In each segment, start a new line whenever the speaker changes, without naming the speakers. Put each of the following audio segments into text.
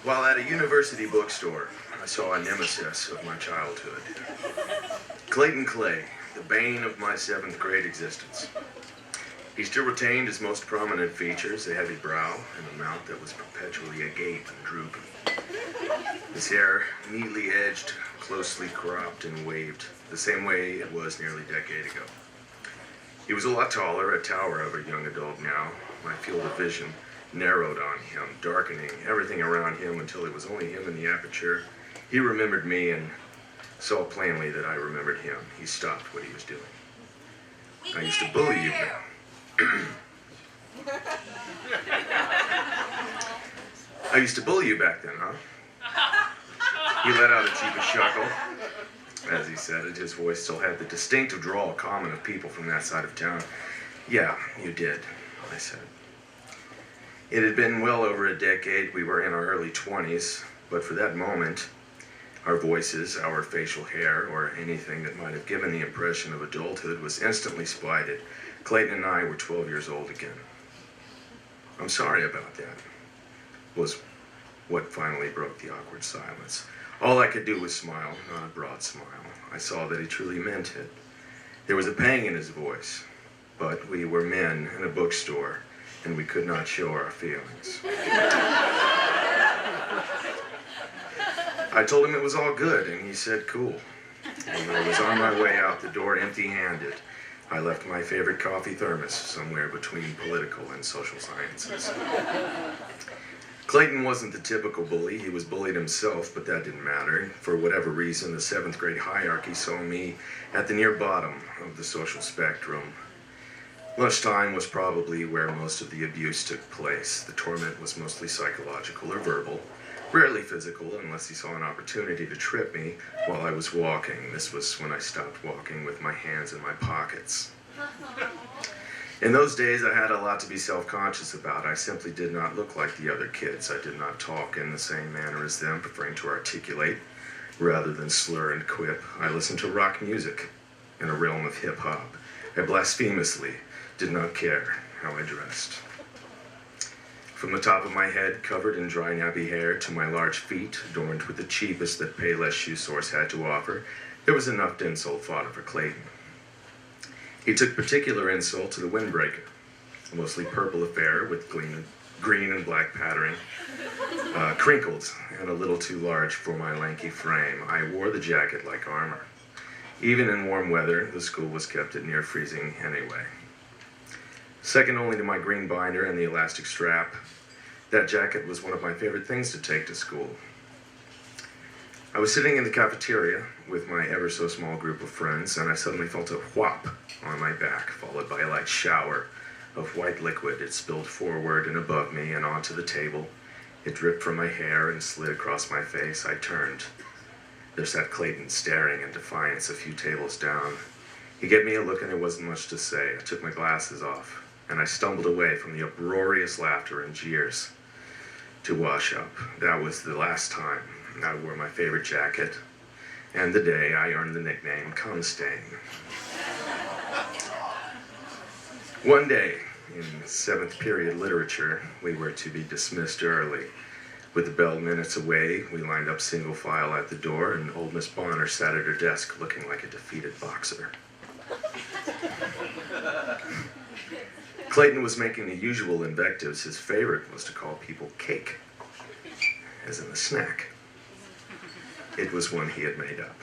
While at a university bookstore, I saw a nemesis of my childhood. Clayton Clay, the bane of my 7th grade existence. He still retained his most prominent features, a heavy brow and a mouth that was perpetually agape and drooping. His hair, neatly edged, closely cropped and waved, the same way it was nearly a decade ago. He was a lot taller, a tower of a young adult now. My field of vision narrowed on him, darkening everything around him until it was only him in the aperture. He remembered me and saw plainly that I remembered him. He stopped what he was doing. I used to bully you. I used to bully you back then, huh? He let out a cheapish chuckle. As he said it, his voice still had the distinctive drawl common of people from that side of town. Yeah, you did, I said. It had been well over a decade. We were in our early 20s, but for that moment, our voices, our facial hair, or anything that might have given the impression of adulthood was instantly spited. Clayton and I were 12 years old again. I'm sorry about that, was what finally broke the awkward silence. All I could do was smile, not a broad smile. I saw that he truly meant it. There was a pang in his voice, but we were men in a bookstore, and we could not show our feelings. I told him it was all good, and he said, cool. And I was on my way out the door empty-handed. I left my favorite coffee thermos somewhere between political and social sciences. Clayton wasn't the typical bully. He was bullied himself, but that didn't matter. For whatever reason, the 7th grade hierarchy saw me at the near bottom of the social spectrum. Lunchtime was probably where most of the abuse took place. The torment was mostly psychological or verbal, rarely physical unless he saw an opportunity to trip me while I was walking. This was when I stopped walking with my hands in my pockets. In those days, I had a lot to be self-conscious about. I simply did not look like the other kids. I did not talk in the same manner as them, preferring to articulate rather than slur and quip. I listened to rock music in a realm of hip-hop. I blasphemously did not care how I dressed. From the top of my head, covered in dry nappy hair, to my large feet, adorned with the cheapest that Payless Shoe Source had to offer, there was enough to insult fodder for Clayton. He took particular insult to the windbreaker, a mostly purple affair with green and black patterning, crinkled and a little too large for my lanky frame. I wore the jacket like armor. Even in warm weather, the school was kept at near freezing anyway. Second only to my green binder and the elastic strap, that jacket was one of my favorite things to take to school. I was sitting in the cafeteria with my ever so small group of friends, and I suddenly felt a whop on my back, followed by a light shower of white liquid. It spilled forward and above me and onto the table. It dripped from my hair and slid across my face. I turned. There sat Clayton, staring in defiance a few tables down. He gave me a look and there wasn't much to say. I took my glasses off, and I stumbled away from the uproarious laughter and jeers to wash up. That was the last time I wore my favorite jacket, and the day I earned the nickname Cum Stain. One day, in 7th period literature, we were to be dismissed early. With the bell minutes away, we lined up single file at the door, and old Miss Bonner sat at her desk looking like a defeated boxer. Clayton was making the usual invectives. His favorite was to call people cake, as in a snack. It was one he had made up.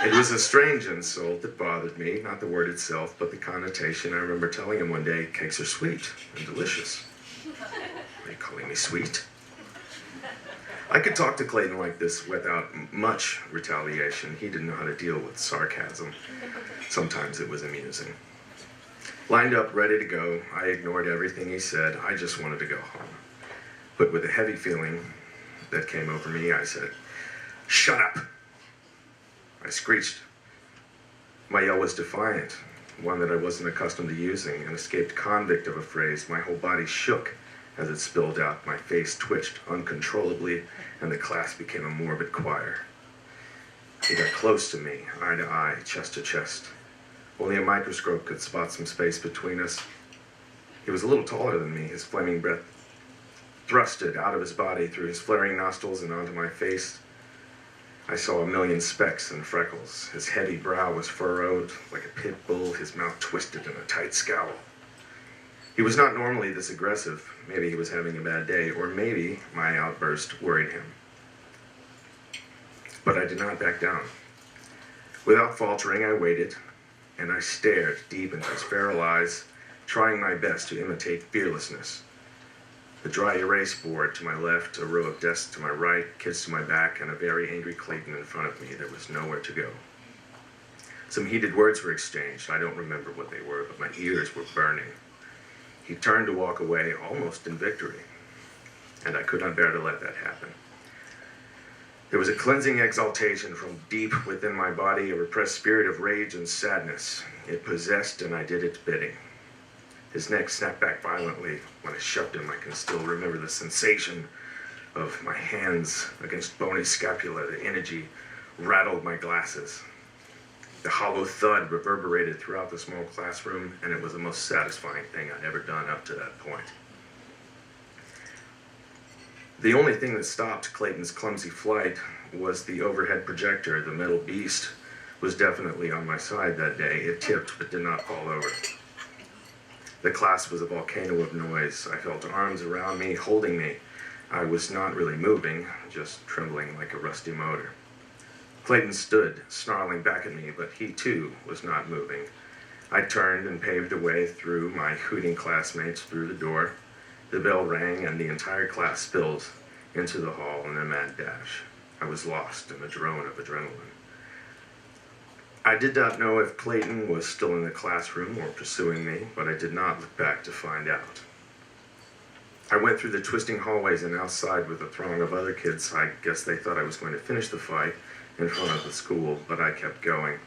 It was a strange insult that bothered me, not the word itself, but the connotation. I remember telling him one day, cakes are sweet and delicious. Are you calling me sweet? I could talk to Clayton like this without much retaliation. He didn't know how to deal with sarcasm. Sometimes it was amusing. Lined up, ready to go, I ignored everything he said. I just wanted to go home. But with a heavy feeling that came over me, I said, "Shut up!" I screeched. My yell was defiant, one that I wasn't accustomed to using, an escaped convict of a phrase. My whole body shook as it spilled out. My face twitched uncontrollably, and the class became a morbid choir. He got close to me, eye to eye, chest to chest. Only a microscope could spot some space between us. He was a little taller than me. His flaming breath thrusted out of his body through his flaring nostrils and onto my face. I saw a million specks and freckles. His heavy brow was furrowed like a pit bull, his mouth twisted in a tight scowl. He was not normally this aggressive. Maybe he was having a bad day, or maybe my outburst worried him. But I did not back down. Without faltering, I waited, and I stared deep into his feral eyes, trying my best to imitate fearlessness. The dry erase board to my left, a row of desks to my right, kids to my back, and a very angry Clayton in front of me. There was nowhere to go. Some heated words were exchanged. I don't remember what they were, but my ears were burning. He turned to walk away, almost in victory, and I could not bear to let that happen. There was a cleansing exaltation from deep within my body, a repressed spirit of rage and sadness. It possessed, and I did its bidding. His neck snapped back violently. When I shoved him, I can still remember the sensation of my hands against bony scapula. The energy rattled my glasses. The hollow thud reverberated throughout the small classroom, and it was the most satisfying thing I'd ever done up to that point. The only thing that stopped Clayton's clumsy flight was the overhead projector. The metal beast was definitely on my side that day. It tipped but did not fall over. The class was a volcano of noise. I felt arms around me, holding me. I was not really moving, just trembling like a rusty motor. Clayton stood, snarling back at me, but he too was not moving. I turned and paved a way through my hooting classmates through the door. The bell rang and the entire class spilled into the hall in a mad dash. I was lost in a drone of adrenaline. I did not know if Clayton was still in the classroom or pursuing me, but I did not look back to find out. I went through the twisting hallways and outside with a throng of other kids. I guess they thought I was going to finish the fight in front of the school, but I kept going.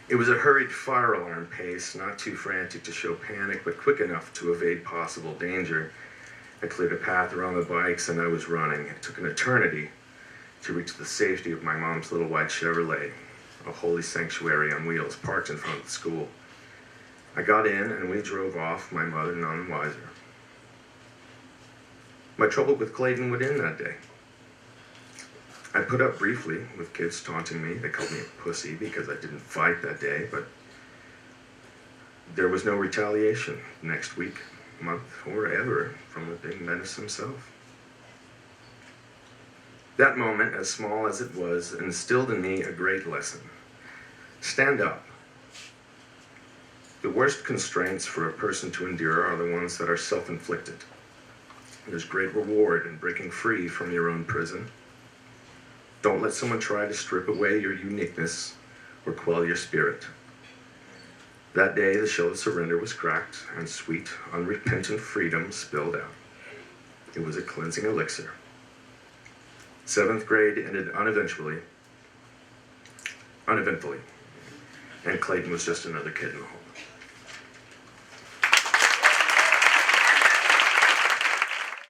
It was a hurried fire alarm pace, not too frantic to show panic, but quick enough to evade possible danger. I cleared a path around the bikes and I was running. It took an eternity to reach the safety of my mom's little white Chevrolet, a holy sanctuary on wheels parked in front of the school. I got in and we drove off, my mother none the wiser. My trouble with Clayton would end that day. I put up briefly with kids taunting me. They called me a pussy because I didn't fight that day, but there was no retaliation next week, month, or ever from the big menace himself. That moment, as small as it was, instilled in me a great lesson. Stand up. The worst constraints for a person to endure are the ones that are self-inflicted. There's great reward in breaking free from your own prison. Don't let someone try to strip away your uniqueness or quell your spirit. That day, the shell of surrender was cracked, and sweet, unrepentant freedom spilled out. It was a cleansing elixir. 7th grade ended uneventfully, and Clayton was just another kid in the hall.